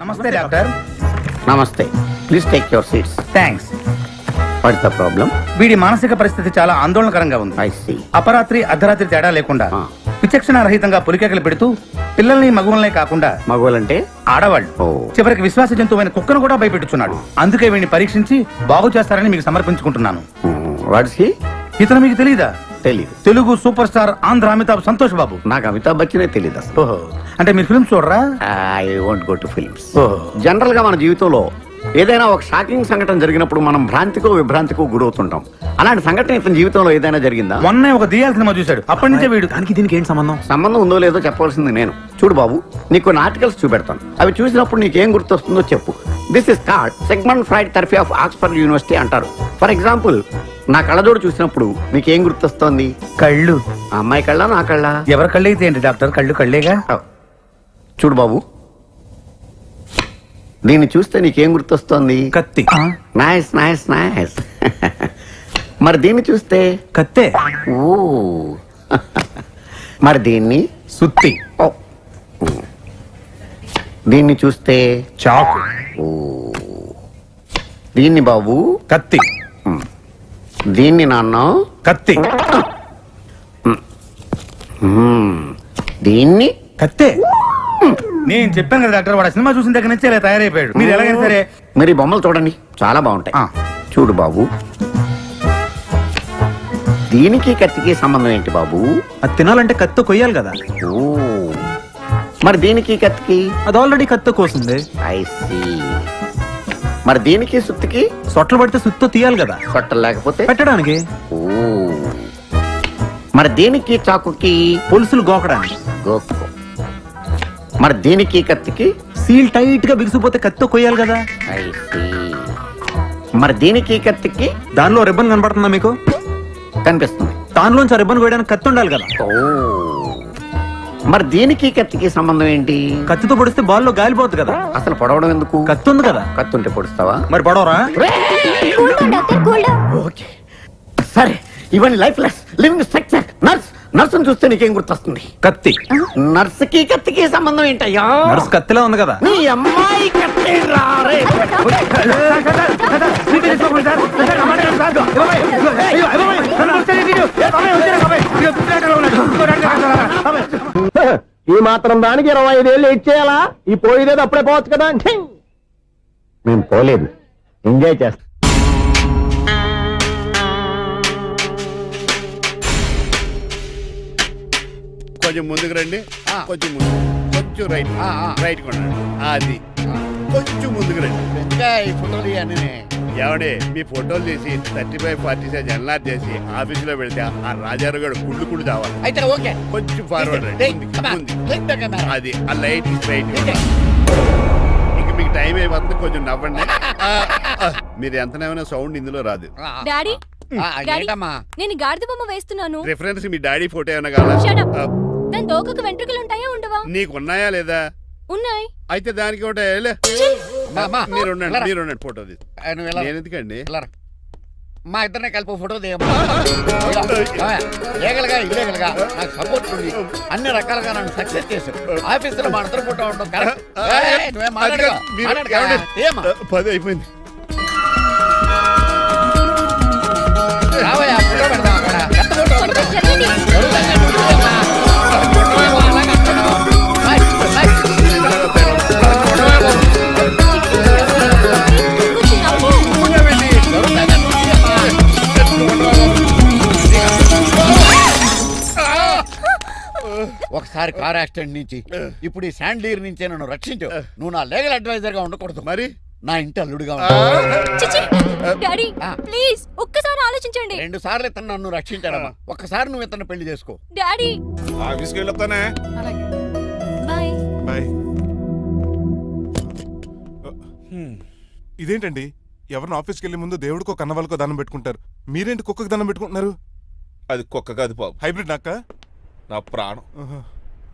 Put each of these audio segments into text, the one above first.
నమస్తే డాక్టర్. నమస్తే. Please take your seats. Thanks. What's the problem? వీడి మానసిక పరిస్థితి చాలా ఆందోళనకరంగా ఉంది. I see. అపరాత్రి అర్ధరాత్రి తేడా లేకుండా విచక్షణ రహితంగా పులికేకలు పెడుతూ పిల్లల్ని మగువల్నే కాకుండా మగవాళ్ళంటే ఆడవాళ్ళు చివరికి విశ్వాస జంతువైన కుక్కను కూడా భయపెట్టుచున్నాడు. అందుకే వీడిని పరీక్షించి బాగు చేస్తారని మీకు సమర్పించుకుంటున్నాను. Watts he? ఇతను మీకు తెలీదా? తెలీదు. Telugu super star Andhra Amitabh Santosh Babu. నాకు అమితాబ్ బచ్చనే తెలీదు అసలు. ఓహో, అంటే మీరు ఫిల్మ్స్ చూడరా? I won't go to films. ఓహో. జనరల్ గా మన జీవితంలో ఏదైనా ఒక షాకింగ్ సంఘటన జరిగినప్పుడు మనం భ్రాంతికో విభ్రాంతికో గురవుతుంటాం. అలాంటి సంఘటన ఇతని జీవితంలో ఏదైనా జరిగిందా? మొన్నే ఒక దియాల సినిమా చూశాడు. అప్పటి నుంచే వీడు దానికి దీనికి ఏంటి సంబంధం? సంబంధం ఉందో లేదో చెప్పవలసింది నేను. చూడు బాబు, నీకు కొన్ని ఆర్టికల్స్ చూపెడతాను. అవి చూసినప్పుడు నీకేం గుర్తొస్తుందో చెప్పు. This is called segment fried therapy of Oxford university అంటారు. ఫర్ ఎగ్జాంపుల్, నా కళ్ళజోడు చూసినప్పుడు మీకేం గుర్తొస్తోంది? కళ్ళు. ఆ అమ్మాయి కళ్ళ, నా కళ్ళ? ఎవరి కళ్ళు అయితే ఏంటి డాక్టర్, కళ్ళు కళ్ళేగా. చూడు బాబు, దీన్ని చూస్తే నీకేం గుర్తొస్తోంది? కత్తి. Nice nice nice. మరి దీన్ని చూస్తే? కత్తే. ఓ. మరి దీన్ని? సుత్తి. ఓ. దీన్ని చూస్తే? చాకు. ఓ. దీన్ని బాబు? కత్తి. దీన్ని నాన్న? కత్తి. దీన్ని? కత్తే. నేను చెప్పాను కదా డాక్టర్, వాడు సినిమా చూసిన దగ్గర నుంచి ఇలా తయారైపోయాడు. మీరు ఎలాగైనా సరే మరి బొమ్మలు చూడండి, చాలా బాగుంటాయి. చూడు బాబు, దీనికి కత్తికి సంబంధం ఏంటి బాబు? అది తినాలంటే కత్తి కొయ్యాలి కదా. ఓ. మరి దీనికి కత్తికి? అది ఆల్రెడీ కత్తి కోసింది. I see. మరి దీనికి సుత్తికి? సొట్లు పడితే సుత్తో తీయాలి కదా. సొట్టలు లేకపోతే పెట్టడానికి. ఓ. మరి దీనికి చాకుకి? పులుసులు గోకడానికి. గోకు. మరి దీనికి కత్తికి? సీల్ టైట్ గా బిగిసిపోతే కత్తితో కొయ్యాలి కదా. I see. మరి దీనికి కత్తికి? దానిలో రిబ్బన్ కనపడుతుందా మీకు? కనిపిస్తుంది. దానిలోంచి ఆ రిబ్బన్ కొయ్యడానికి కత్తి ఉండాలి కదా. ఓ. మరి దీనికి కత్తికి సంబంధం ఏంటి? కత్తితో పొడిస్తే బాల్లో గాలిపోద్ది కదా. అసలు పొడవడం ఎందుకు? కత్తి ఉంది కదా. కత్తి ఉంటే పొడుస్తావా? మరి పొడవరా? ఓకే, సరే. ఇవన్నీ లైఫ్ లెస్ లివింగ్ స్ట్రక్చర్. నర్సును చూస్తే నీకేం గుర్తొస్తుంది? కత్తి. నర్సుకి కత్తికి సంబంధం ఏంటయ్యా? నర్సు కత్తిలా ఉంది కదా. నీ అమ్మాయి కత్తి రారే. ఈ మాత్రం దానికి 25 ఏళ్ళు ఇచ్చేయాలా? ఈ పోయేదేదో అప్పుడే పోవచ్చు కదా. మేము పోలేదు, ఎంజాయ్ చేస్తాం. కొంచెం ముందుకు రండి, కొంచెం ముందు, కొంచెం రైట్, రైట్ కొనండి. అది కొంచెం ముందుకు రండి. ఇంకా ఈ ఫోటోలు ఇవన్నీ ఏమండి, మీ ఫోటోలు తీసి 35-40 సైజ్ ఎన్లార్ చేసి ఆఫీసులో పెడితే ఆ రాజారావు గారు కుళ్ళు తావాలి. అయితే ఓకే, కొంచెం ఫార్వర్డ్ రండి. అది ఆ లైట్ రైట్. ఇంక మీకు టైం అయిపోతుంది, కొంచెం నవ్వండి. మీరు ఎంతనేమైనా సౌండ్ ఇందులో రాదు. డాడీ, నేను గాడిద బొమ్మ వేస్తున్నాను. రిఫరెన్స్ మీ డాడీ ఫోటో ఏమైనా కావాలా? దాని దోకకు వెంట్రుకలు ఉంటాయా ఉండవా? నీకు ఉన్నాయా లేదా? ఉన్నాయి. అయితే దానికి ఉంటాయా? మీరు ఉండండి, ఫోటో తీసి. నేను ఎందుకండి? మా ఇద్దరిని కలిపి ఫోటో దిగలుగా ఇల్లేగలుగా నాకు సపోర్ట్ ఉంది. అన్ని రకాలుగా నన్ను సక్సెస్ చేశారు. ఆఫీసులో మా ఇద్దరు ఫోటో ఉండడం కరెక్ట్. 10 అయిపోయింది. ఒకసారి కార్ యాక్సిడెంట్ నుంచి, ఇప్పుడు ఈ శాండ్లీర్ నుంచే నన్ను రక్షించావు. నువ్వు నా లీగల్ అడ్వైజర్ గా ఉండకూడదు, మరి నా ఇంటి అల్లుడుగా డాడీ ప్లీజ్ ఒక్కసారి ఆలోచించండి. 2 సార్లు ఇతను నన్ను రక్షించాడమ్మా. ఒక్కసారి నువ్వు ఇతను పెళ్లి చేసుకో. డాడీ ఆఫీస్కి వెళ్ళొస్తానే. బాయ్. బాయ్. ఇదేంటండి, ఎవరిని ఆఫీస్కి వెళ్ళే ముందు దేవుడికో కన్నవాళ్ళకో దండం పెట్టుకుంటారు, మీరేంటి కుక్కకి దండం పెట్టుకుంటున్నారు? అది కుక్క కాదు బాబు, హైబ్రిడ్ నక్క. నా ప్రాణం.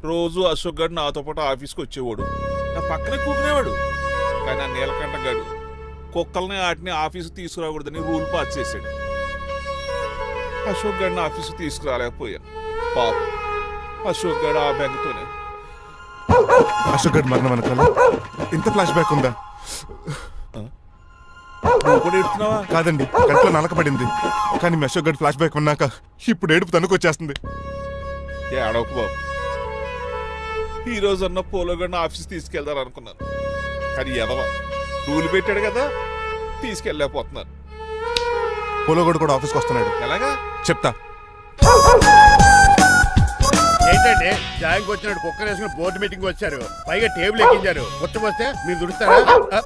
రోజు అశోక్ గడు నాతో పాటు ఆఫీస్కి వచ్చేవాడు, నా పక్కనే కూకునేవాడు. కానీ ఆ నీలకంఠ గడు కుక్కల్ని వాటిని ఆఫీసు తీసుకురాకూడదని రూల్ పాస్ చేశాడు. అశోక్ గడిని ఆఫీసు తీసుకురాలేకపోయా. పాపం అశోక్ గడు ఆ బెంగతోనే అశోక్ గడ్ మరణం వెనకాల ఇంత ఫ్లాష్ బ్యాక్ ఉందా? నువ్వు కూడా ఎడుతున్నావా? కాదండి, కంట్లో నలకబడింది. కానీ మీ అశోక్ గడ్ ఫ్లాష్ బ్యాక్ ఉన్నాక ఇప్పుడు ఏడుపు తనుకు వచ్చేస్తుంది. ఏడవకు బాబు. ఈ రోజు అన్న పోలో గడిని ఆఫీస్ తీసుకెళ్దారు అనుకున్నాను, కానీ ఎదవ రూల్ పెట్టాడు కదా, తీసుకెళ్ళలేకపోతున్నాను. పోలోగోడు కూడా ఆఫీస్కి వస్తున్నాడు. ఎలాగా చెప్తా. ఏంటంటే జాయింగ్ వచ్చినట్టు కుక్కర్ వేసుకుని బోర్డు మీటింగ్ వచ్చారు, పైగా టేబుల్ ఎక్కించారు. వస్తే మీరు దుడుస్తారా?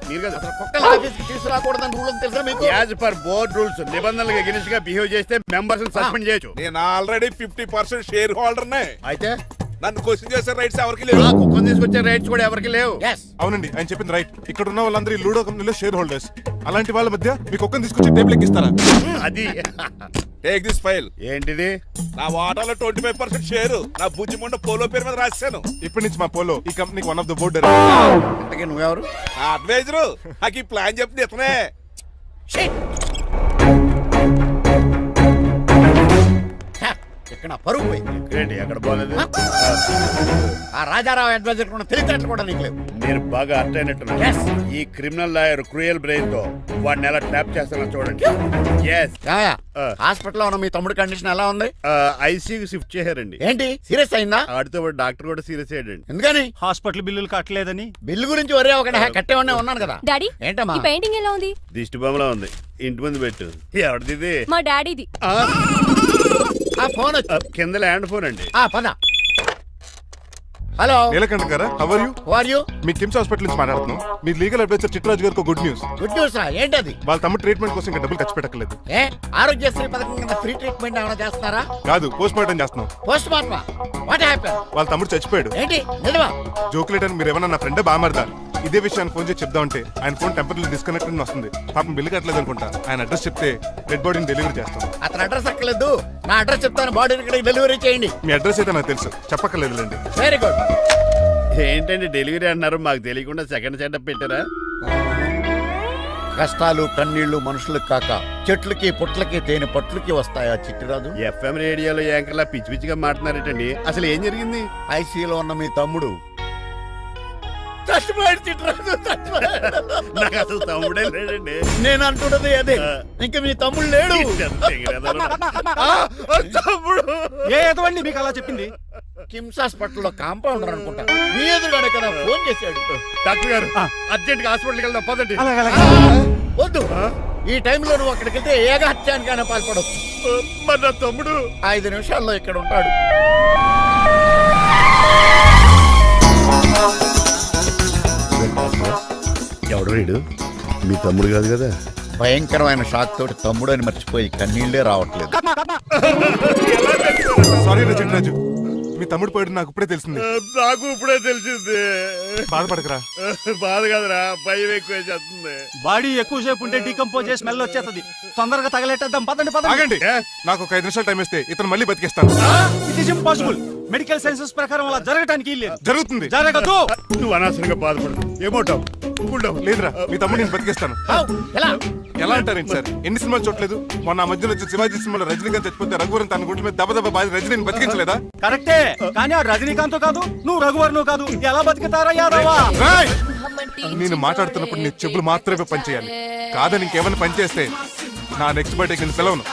మీరు కదా అసలు కుక్కల ఆఫీస్కి తీసుకురాకూడదని రూల్ తెలుసా మీకు? యాజ్ పర్ బోర్డ్ రూల్స్ నిబంధనలకు ఎగనిస్ట్ గా బిహేవ్ చేస్తే మెంబర్స్ సస్పెండ్ చేయొచ్చు. నేను ఆల్రెడీ 50% షేర్ హోల్డర్నే. అయితే నన్ను క్వశ్చన్ చేసే రైట్స్ ఎవరికి లేవు. కుక్కను తీసుకొచ్చే రైట్స్ కూడా ఎవరికి లేవు. అవునండి, ఆయన చెప్పింది రైట్. ఇక్కడ ఉన్న వాళ్ళందరూ ఈ లూడో కంపెనీలో షేర్ హోల్డర్స్. అలాంటి వాళ్ళ మధ్య మీకు ఒక్కని తీసుకొచ్చి టేబుల్ ఎక్కిస్తారా? అది టేక్ దిస్ ఫైల్. ఏంటిది? నా వాటాలో 25% షేర్ నా బుజ్జిమండ పోలో పేరు మీద రాశాను. ఇప్పటి నుంచి మా పోలో ఈ కంపెనీకి వన్ ఆఫ్ ద బోర్డ్. ఇంతకీ నువ్వెవరు? నా అడ్వైజరు. నాకు ఈ ప్లాన్ చెప్పింది ఇతనే. ఇక్కడ పరుగు పోయి ఏంటి ఎక్కడ బాగాలేదు? ఆ రాజారావు అడ్వైజర్ కూడా తెలియటట్లు కూడా నీకు లేవు. నేను బాగా అర్థ అయినట్టున్నాను. ఈ క్రిమినల్ లాయర్ క్రూయల్ బ్రెయిన్ తో వాడిని ఎలా ట్రాప్ చేస్తానో చూడండి. హాస్పిటల్లో ఉన్న మీ తమ్ముడి కండిషన్ ఎలా ఉంది? ఐసీయూ షిఫ్ట్ చేశారండి. ఏంటి సీరియస్ అయిందా? ఆడితో పాటు డాక్టర్ కూడా సీరియస్ అయ్యాడండి. ఎందుకని? హాస్పిటల్ బిల్లులు కట్టలేదని. బిల్లు గురించి ఒరే ఒకటి కట్టేవాడినే ఉన్నాను కదా. డాడీ, ఏంటమ్మా ఈ పెయింటింగ్ ఎలా ఉంది? దిష్టి బొమ్మలా ఉంది. ఇంటి ముందు పెట్టు. ఎవరిది ఇది? మా డాడీది. ఆ ఫోన్ కింద ల్యాండ్ ఫోన్ అండి. పద. హలో, నీలకంఠ గారా, how are you? Who are you? మీ కిమ్స్ హాస్పిటల్ నుంచి మాట్లాడుతున్నాం. మీ లీగల్ అడ్వైజర్ చిట్రాజు గారికి గుడ్ న్యూస్. గుడ్ న్యూస్ రా, ఏంటది? వాళ్ళ తమ్ముడు ట్రీట్మెంట్ కోసం ఇంకా డబ్బులు ఖర్చు పెట్టలేదు. ఏ ఆరోగ్యశ్రీ పథకం కింద ఫ్రీ ట్రీట్మెంట్ ఏమైనా చేస్తున్నారా? కాదు, పోస్ట్ మార్టం చేస్తున్నాం. పోస్ట్ మార్టమా? What happen? వాళ్ళ తమ్ముడు చచ్చిపోయాడు. ఏంటి నిజమా? జోకులేట్ అని మీరు ఏమన్నా నా ఫ్రెండ్ బామర్దా? ఇదే విషయాన్ని ఫోన్ చేసి చెప్దామంటే ఆయన ఫోన్ టెంపరీ డిస్కనెక్ట్ అని వస్తుంది. పాపం బిల్లు కట్టలేదు అనుకుంటా. ఆయన అడ్రస్ చెప్తే డెడ్ బాడీని డెలివరీ చేస్తాం. అతని అడ్రస్ అక్కర్లేదు, నా అడ్రస్ చెప్తాను, బాడీని ఇక్కడ డెలివరీ చేయండి. మీ అడ్రస్ అయితే నాకు తెలుసు, చెప్పక్కర్లేదులేండి. Very good. ఏంటండి డెలివరీ అన్నారు, మాకు తెలియకుండా సెకండ్ సెటప్ పెట్టారా? కష్టాలు కన్నీళ్లు మనుషులకు కాక చెట్లకి పుట్లకి తేనె పట్లకి వస్తాయా చిట్టిరాజు? ఎఫ్ఎం రేడియోలో యాంకర్లా పిచ్చి పిచ్చిగా మాట్లాడారేటండి. అసలు ఏం జరిగింది? ఐసీలో ఉన్న మీ తమ్ముడు చచ్చిపోయాడు చిట్టిరాజు, చచ్చిపోయాడు. నాకు అసలు తమ్ముడే లేడండి. నేను అంటున్నది అదే, ఇంకా మీ తమ్ముడు లేడు. తమ్ముడు ఏ ఎదవండి మీకు అలా చెప్పింది? కిమ్స్ హాస్పిటల్లో కాంపౌండర్ అనుకుంటా, మీ ఎదురుగానే కదా ఫోన్ చేశాడు. డాక్టర్ గారు అర్జెంట్ గా హాస్పిటల్కి వెళ్దాం పదండి. వద్దు, ఈ టైంలో నువ్వు అక్కడికి వెళ్తే ఏకహత్యానికైనా పాల్పడవచ్చు. మరి నా తమ్ముడు 5 నిమిషాల్లో ఇక్కడ ఉంటాడు. ఎవడు వీడు? మీ తమ్ముడు కాదు కదా? భయంకరమైన షాక్ తోటి తమ్ముడు అని మర్చిపోయి కన్నీళ్లే రావట్లేదు. సారీ రా చిట్రాజు, మీ తమ్ముడు పోయాడు నాకు ఇప్పుడే తెలిసింది. నాకు ఇప్పుడే తెలిసింది. బాధపడకరా. బాధ కాదురా, భయం ఎక్కువ చేస్తుంది. బాడీ ఎక్కువసేపు ఉంటే డీకంపోజ్ చేసి స్మెల్ వచ్చేస్తుంది. తొందరగా తగలెట్టేద్దాం, పదండి పదండి. ఆగండి, నాకు ఒక 5 నిమిషాలు టైం ఇస్తే ఇతను మళ్ళీ బతికేస్తాను. It is impossible. Medical sciences ప్రకారం అలా జరగటానికి లేదు. జరుగుతుంది. జరగదు. నువ్వు అనవసరంగా బాధపడు. ఏమోటావు? లేదురా, మీ తమ్ముడు నేను బతికేస్తాను. ఎలా? ఎలా అంటారేంటి సార్, ఎన్ని సినిమాలు చూడలేదు? మొన్న ఆ మధ్యలో వచ్చి శివాజీ సినిమాలో రజనీకాంత్ చచ్చిపోతే రఘువరన్ తన గుండె మీద దెబ్బ బాధ రజనీని బతికించలేదా? కరెక్టే, కానీ ఆ రజనీకాంత్ కాదు, నువ్వు రఘువర్ను కాదు. ఎలా బతుకుతారా యాదవా? రాయ్! నేను మాట్లాడుతున్నప్పుడు నీ చెప్పులు మాత్రమే పనిచేయాలి. కాదని ఇంకేమైనా పనిచేస్తే నా నెక్స్ట్ బర్త్డేకి నేను సెలవును.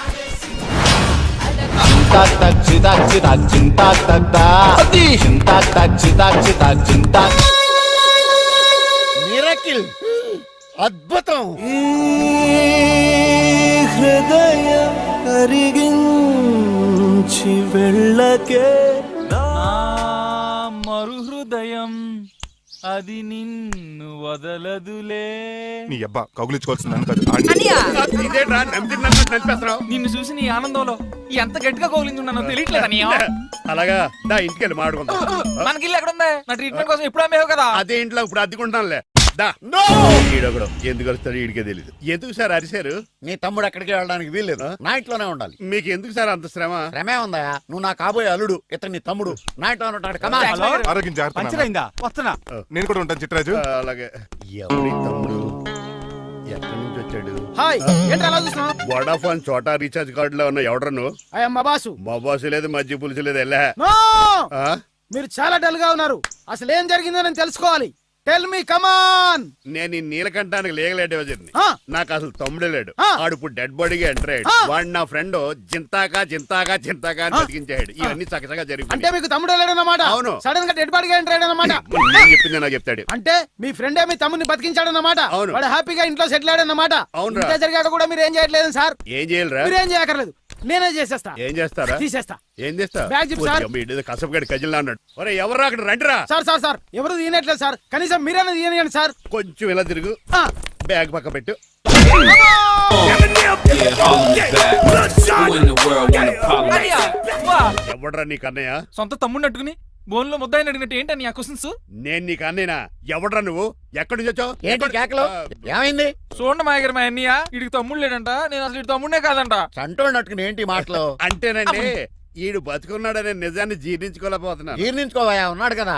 మిరకిల్, అద్భుతం. హృదయం కరిగించి వెళ్ళకే మరు హృదయం అది నిన్ను వదలదులే. నీ అబ్బా కౌగులించుకోవాల్సింది నన్ను కాదు, ఆడిని. ఇదేంట్రా నమ్మినట్టు నడిపేస్తున్నావు? నిన్ను చూసి నీ ఆనందంలో ఎంత గట్టిగా కౌలించున్నానో తెలియట్లేదా? అలాగా దా ఇంటికి వెళ్ళి మాడుకుందాం. మనకి ఇల్లు ఎక్కడ ఉంది? నా ట్రీట్మెంట్ కోసం ఇప్పుడు అమ్మేవు కదా. అదే ఇంట్లో ఇప్పుడు అద్దెకుంటానులే. దా. ఈడొకడు ఎందుకు వస్తాడు ఈడికే తెలియదు. ఎందుకు సార్ అరిశారు? నీ తమ్ముడు ఎక్కడికి వెళ్ళడానికి వీల్లేదు, నా ఇంట్లోనే ఉండాలి. మీకు ఎందుకు సార్ అంత శ్రమ? శ్రమే ఉందా? నువ్వు నా కాబోయే అల్లుడు, ఇతను నీ తమ్ముడు, నా ఇంట్లో ఉంటాడు. కమా. ఆరోగ్యం జాగ్రత్త నాన్న. పంచరైందా? వస్తున్నా. నేను కూడా ఉంటాను చిట్రాజు. అలాగే. ఎవరి తమ్ముడు ఎక్కడి నుంచి వచ్చాడు? హాయ్, ఏంటి అలా చూస్తున్నావు? వడాఫోన్ చోటా రీఛార్జ్ కార్డు లో ఉన్న ఎవడరా నువ్వు? మా బాసు. మా బాసు లేదు, మజ్జి పులుసు లేదు. వెళ్ళా మీరు చాలా డల్ గా ఉన్నారు. అసలు ఏం జరిగిందో నేను తెలుసుకోవాలి. టెల్ మీ కమాన్. నేను ఈ నీలకంఠానికి లేగలేడు వజర్ని. ఆ. నాకు అసలు తమ్ముడే లేడు. ఆ. ఆడు ఇప్పుడు డెడ్ బాడీగా ఎంటర్ అయ్యాడు. ఆ. వాడు నా ఫ్రెండ్ జింతాకా అని బతికించాడు. ఇవన్నీ చక్కగా అంటే జరిగి మీకు తమ్ముడు లేడన్నమాట. అవును. సడన్ గా డెడ్ బాడీగా ఎంటర్ అయ్యాడన్నమాట. నేను చెప్పింది నాకు చెప్తాడు. అంటే మీ ఫ్రెండే మీ తమ్ముడిని బతికించాడన్నమాట. అవును. వాడు హ్యాపీగా ఇంట్లో సెటిల్ అయ్యాడన్నమాట. అవునురా. ఇంత జరిగాక కూడా మీరు ఏం చేయట్లేదు సార్. ఏం చేయాలిరా? మీరేం చేయక్కర్లేదు, నేనే చేసేస్తా. ఏం చేస్తారా? తీసేస్తా. ఏం చేస్తా? బ్యాగ్ చెప్పు సార్. కసపగడి కజిల్లా అన్నాడు. ఒరే ఎవరు అక్కడ రండిరా. సార్ ఎవరు తీయనట్లేదు సార్. కనీసం మీరైనా తీయనియండి సార్. కొంచెం ఇలా తిరుగు. ఆ. బ్యాగ్ పక్క పెట్టు. అన్నయ్య, వా. ఎవడరా నీ కన్నయ్య? సొంత తమ్ముడిని అట్టుకుని బోన్లో ముద్దాయిని అడిగినట్టు ఏంటని ఆ క్వశ్చన్స్? నేను నీ కన్నయ్యనా? ఎవడరా నువ్వు? ఎక్కడి నుంచి వచ్చావు? ఏంటి కేకలు? ఏమైంది? చూడండి మాయగారు మా అన్నయ్య, వీడికి తమ్ముడు లేడంట. నేను అసలు ఇటు తమ్ముడే కాదంట. చంటోడినట్టుకుని ఏంటి మాటలు? అంటేనండి ఈడు బతుకున్నాడనే నిజాన్ని జీర్ణించుకోలేకపోతున్నాను. జీర్ణించుకోవా, ఉన్నాడు కదా.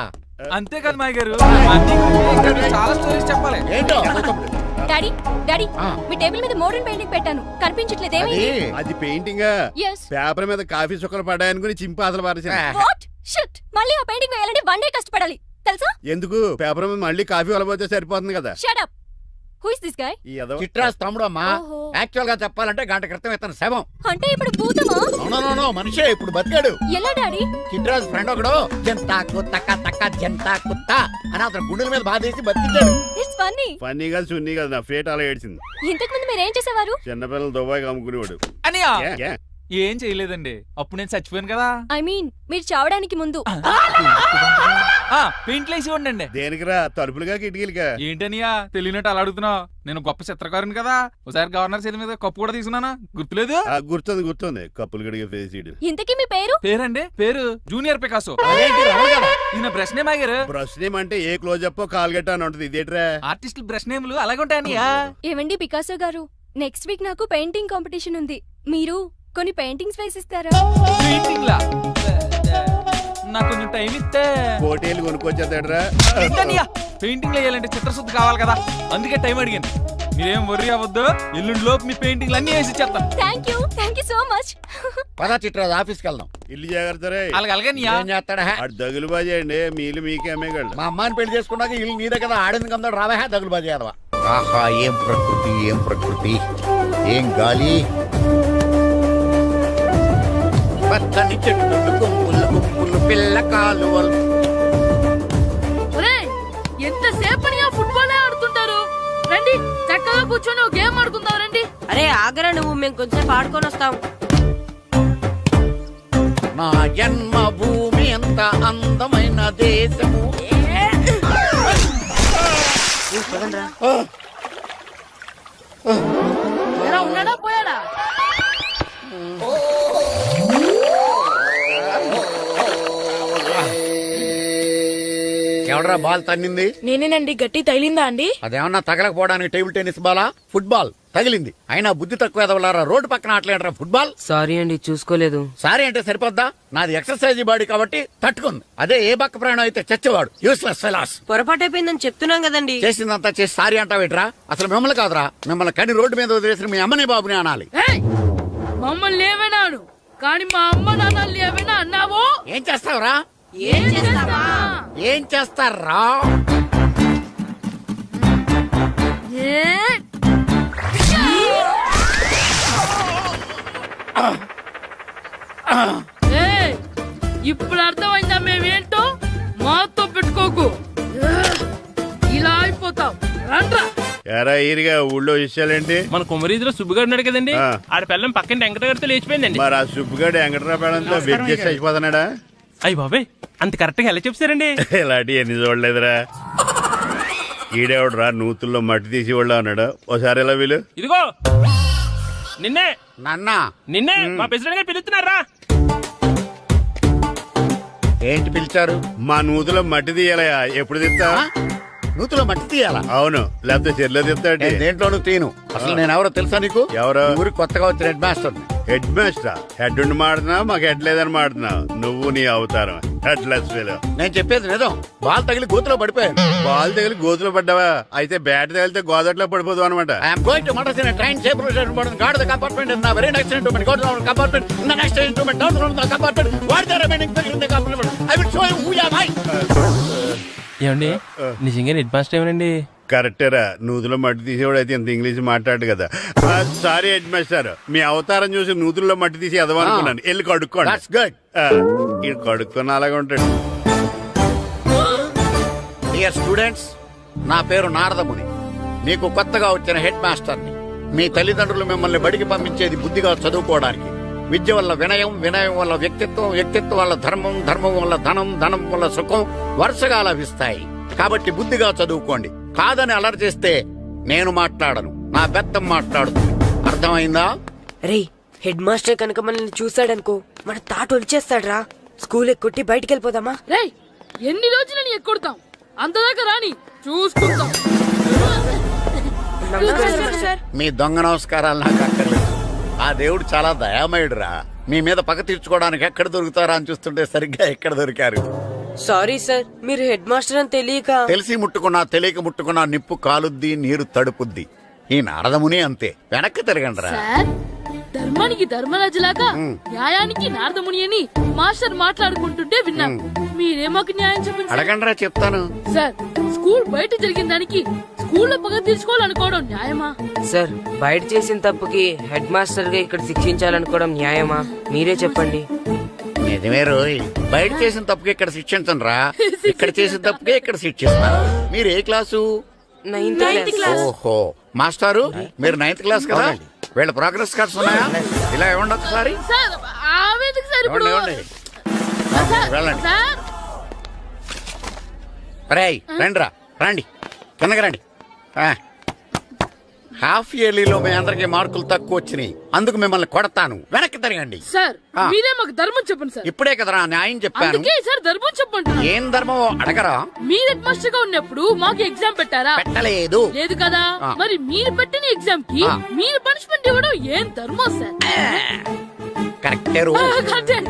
అంతేకాదు మాయగారు, మా అన్నయ్య గురించి ఇంకా చాలా స్టోరీస్ చెప్పాలి. ఏంటో డాడీ డాడీ ఆ. మీ టేబుల్ మీద మోడర్న్ పెయింటింగ్ పెట్టాను, కనిపించట్లేదు. అది ఏమైంది? అది పెయింటింగ్. Yes. పేపర్ మీద కాఫీ చుక్కలు పడ్డాయనుకుని చింపాసలు పారేసాను. What? Shit. మళ్ళీ ఆ పెయింటింగ్ వేయాలంటే 1 day కష్టపడాలి తెలుసా? ఎందుకు? పేపర్ మీద మళ్ళీ కాఫీ వలపోతే సరిపోతుంది కదా. Shut up. Who is this guy? ఈ ఎదవ. చిట్రాజ్ తమ్ముడు అమ్మా. ఓహో. యాక్చువల్ గా చెప్పాలంటే గంట క్రితం ఇతను శవం. అంటే ఇప్పుడు భూతమా? నో మనిషే ఇప్పుడు బతికాడు. ఎలా డాడీ? చిట్రాజ్ ఫ్రెండ్ ఒకడు జంతాకు తక్క జంతా కుత్త అని అతను గుండెల మీద బాధేసి బతికించాడు. It's funny. ఫన్నీ కాదు సున్నీ కాదు, నా ఫేట్ అలా ఏడ్చింది. ఇంతకు ముందు మీరు ఏం చేసేవారు? చిన్నపిల్లలు దుబాయ్ అమ్ముకునేవాడు. అన్నయ్య ఏ, ఏ? ఏం చేయలేదండి, అప్పుడు నేను చచ్చిపోయాను కదా. ఐ మీన్ మీరు చావడానికి ముందు. పెయింట్లు వేసి ఉండండి. దేనికిరా? తలుపులుగా కిటికీలుగా? ఏంటనియా తెలియనట్టు అలా అడుగుతున్నావు? నేను గొప్ప చిత్రకారుని కదా. ఒకసారి గవర్నర్ చేతి మీద కప్పు కూడా తీసుకున్నానా, గుర్తులేదు? గుర్తుంది కప్పులు గడిగే ఫేస్. ఇంతకీ మీ పేరు? పేరండి, పేరు జూనియర్ పికాసో. అదేంటి రమణ గారు? ఈయన బ్రష్ నేమ్ ఆగారు. బ్రష్ నేమ్ అంటే ఏ క్లోజప్ కాల్గట్ట అని ఉంటది. ఇదేట్రా? ఆర్టిస్టుల బ్రష్ నేమ్లు అలాగే ఉంటాయనియా. ఏవండి పికాసో గారు, నెక్స్ట్ వీక్ నాకు పెయింటింగ్ కాంపిటీషన్ ఉంది. మీరు కొన్ని పెయింటింగ్స్ వేసిస్తారా? పెయింటింగ్ లా నాకు కొంచెం టైం ఇస్తే. కోటేలు కొనుక్కొచ్చేదేట్రా? పెయింటింగ్ వేయాలంటే చిత్రశుద్ధి కావాలి కదా, అందుకే టైం అడిగాను. మీరేం వర్రీ అవ్వద్దు, ఎల్లుండి లోపు మీ పెయింటింగ్లు అన్ని వేసి ఇచ్చేస్తాను. Thank you so much. పదా చిట్రాజ్ ఆఫీస్కి వెళ్దాం. ఇల్లు జాగ్రత్త రే. అలాగనియా ఏం చేస్తాడా? అటు దగులు బాజీ అండి, మీలు మీకే అమ్మేగాళ్ళు. మా అమ్మాయిని పెళ్లి చేసుకున్నాక ఇల్లు నీదే కదా, ఆడింది కదా, రావా దగులు బాజీ అదవా. ఆహా, ఏం ప్రకృతి, ఏం గాలి. పచ్చని చెట్లు, గుంపులు పిల్ల కాలువలు. ఎంతసేపని ఫుట్బాల్ ఆడుతుంటారు? రండి చక్కగా కూర్చొని ఒక గేమ్ ఆడుకుందాం రండి. అరే ఆగరా నువ్వు, మేము కొంచెం ఆడుకొని వస్తాం. నా జన్మ భూమి ఎంత అందమైన దేశము. ఎలా ఉన్నాడా పోయాడా? ఎవడరా బాల్ తన్నింది? నేనేనండి. గట్టి తగిలిందా అండి? అదేమన్నా తగలకపోవడానికి టేబుల్ టెన్నిస్ బాలా, ఫుట్బాల్ తగిలింది. అయినా బుద్ధి తక్కువ ఎదవలారా, రోడ్డు పక్కన ఆటలేడరా ఫుట్బాల్. సారీ అండి, చూసుకోలేదు. సారీ అంటే సరిపోద్దా? నాది ఎక్సర్సైజ్ బాడీ కాబట్టి తట్టుకుంది. అదే ఏ బక్క ప్రాణం అయితే చచ్చేవాడు. Useless fellas. పొరపాటు అయిపోయిందని చెప్తున్నాం కదండి. చేసిందంతా చేసి సారీ అంటావేట్రా? అసలు మిమ్మల్ని కాదురా, మిమ్మల్ని కని రోడ్డు మీద వదిలేసిన మీ అమ్మని బాబుని అనాలి. ఏయ్! మమ్మల్ని ఏమైనాడు కానీ మా అమ్మ నాన్నల్ని ఏమైనా అన్నావో? ఏం చేస్తావురా? ఏం చేస్తావా? ఏం చేస్తారా? ఏయ్! ఇప్పుడు అర్థమైందా మేమేంటో? మాతో పెట్టుకోకు, ఇలా అయిపోతాం. రండ్రా. ఎరా ఈరిగా ఊళ్ళో విషయాలేంటి? మన కుమరీధిలో సుబ్బుగాడు ఉన్నాడు కదండి, ఆ. ఆడ పిల్లం పక్కన వెంకటగారితో లేచిపోయిందండి. మరి ఆ సుబ్బుగాడు వెంకటరాపేడంతో వెజ్ చేసి అయిపోతున్నాడా? అయ్యి బాబాయ్, అంత కరెక్ట్ గా ఎలా చెప్తారండి? ఇలాంటి ఎన్ని చూడలేదురా. ఈడేవడరా నూతుల్లో మట్టి తీసి వాళ్ళు అన్నాడు. ఓసారి ఎలా వీలు? ఇదిగో నిన్నే నాన్న నిన్నే మా ప్రెసిడెంట్ గారు పిలుస్తున్నారా? ఏంటి పిలిచారు? మా నూతులో మట్టి తీయాలయా? ఎప్పుడు తీస్తా? నూతులో మట్టి తీయాలా? అవును, లేకపోతే చెల్లె తిస్తాడు. నేను దేంట్లోనూ తీను. అసలు నేను ఎవరో తెలుసా నీకు? ఎవరు? ఈ ఊరికి కొత్తగా వచ్చిన head master. Head master. Head ఉండి మాడుతున్నావు, మాకు హెడ్ లేదని మాడుతున్నావు. నువ్వు నీ అవతారం హెడ్ లెస్ ఫెలో. నేను చెప్పేది నిజం. బాల్ తగిలి గోతులో పడిపోయాను. బాల్ తగిలి గోతులో పడ్డావా? అయితే బ్యాట్ తగిలితే గోదట్లో పడిపోదు అనమాట. I'm going to Madras in train safe guard the compartment in the very next instrument go to compartment in the next instrument down from the compartment what the remaining thing in the compartment I will show you who you are. ఏమండి నిజంగా head master ఏమనండి? కరెక్టేరా, నూతులో మట్టి తీసేవాడు అయితే ఇంత English మాట్లాడు కదా. Sorry head master, మీ అవతారం చూసి నూతుల్లో మట్టి తీసి ఎదవనుకున్నాను. వెళ్ళి కడుక్కోండి. That's good. ఇది కడుక్కొని అలాగే ఉంటాడు. డియర్ స్టూడెంట్స్, నా పేరు నారదముని. మీకు కొత్తగా వచ్చిన హెడ్ మాస్టర్ని. మీ తల్లిదండ్రులు మిమ్మల్ని బడికి పంపించేది బుద్ధిగా చదువుకోవడానికి. విద్య వల్ల వినయం, వినయం వల్ల వ్యక్తిత్వం, వ్యక్తిత్వం వల్ల ధర్మం, ధర్మం వల్ల ధనం, ధనం వల్ల సుఖం వరుసగా లభిస్తాయి. కాబట్టి బుద్ధిగా చదువుకోండి. కాదని అలర్ చేస్తే నేను మాట్లాడను, నా బెత్తం మాట్లాడుతుంది. అర్థమైందా? రే హెడ్ మాస్టర్ కనుక మనల్ని చూసాడనుకో మన తాట వచ్చేస్తాడ్రా. స్కూల్ ఎక్కొట్టి బయటికి వెళ్ళిపోదామా? రేయ్ ఎన్ని రోజులు నీ ఎక్కొడతాం? అంతదాకా రాని చూసుకుంటాం. మీ దొంగ నమస్కారాలు నాకు అక్కర్లేదు. ఆ దేవుడు చాలా దయామయుడురా. మీ మీద పగ తీర్చుకోవడానికి ఎక్కడ దొరుకుతారా అని చూస్తుంటే సరిగ్గా ఎక్కడ దొరికారు. సారీ సార్, మీరు హెడ్ మాస్టర్ అని తెలియక. తెలిసి ముట్టుకున్నా తెలియక ముట్టుకున్నా నిప్పు కాలుద్ది, నీరు తడుపుద్ది. ఈ నారదముని అంతే. వెనక్కి తిరగండిరా. సార్ ధర్మానికి ధర్మరాజులాగా న్యాయానికి నారదముని అని మాస్టర్ మాట్లాడుకుంటుంటే విన్నాం. మీరేమాకు న్యాయం చెప్పండి సార్. అడగండిరా, చెప్తాను. సార్ స్కూల్ బయట జరిగిన దానికి స్కూల్లో పగ తీర్చుకోవాలనుకోవడం న్యాయమా? సార్ బయట చేసిన తప్పుకి హెడ్ మాస్టర్ గా ఇక్కడ శిక్షించాలనుకోవడం న్యాయమా? మీరే చెప్పండి. నిజమే రోయ్. బయట చేసిన తప్పుకి ఇక్కడ శిక్షించను రా. ఇక్కడ చేసిన తప్పుకే ఇక్కడ శిక్షిస్తాను. మీరు ఏ క్లాసు? 9th class. ఓహో, మాస్టారు మీరు 9th క్లాస్ కదా? వీళ్ళ ప్రోగ్రెస్ కార్డ్స్ ఉన్నాయా? ఇలా ఇవ్వండి ఒకసారి. సార్ ఆవేదకు సార్ ఇప్పుడు ఇవ్వండి, ఇవ్వండి. సార్, వెళ్ళండి. సార్ రేయ్ రండి రా, రండి కిందకి రండి. హాఫ్ ఇయర్లీలో మీ అందరికి మార్కులు తక్కువ వచ్చినాయి. అందుకు మిమ్మల్ని కొడతాను. వెనక్కి తిరగండి. సార్ మీరే మాకు ధర్మం చెప్పండి సార్. ఇప్పుడే కదరా న్యాయం చెప్పాను. అందుకే సార్ ధర్మం చెప్పంటున్నా. ఏం ధర్మం అడగరా? మీరు హెడ్ మాస్టర్ గా ఉన్నప్పుడు మాకు ఎగ్జామ్ పెట్టారా? పెట్టలేదు. లేదు కదా. మరి మీరు పెట్టిన ఎగ్జామ్ కి మీరు పనిష్మెంట్ ఇవ్వడం ఏం ధర్మం సార్? కరెక్టే రో.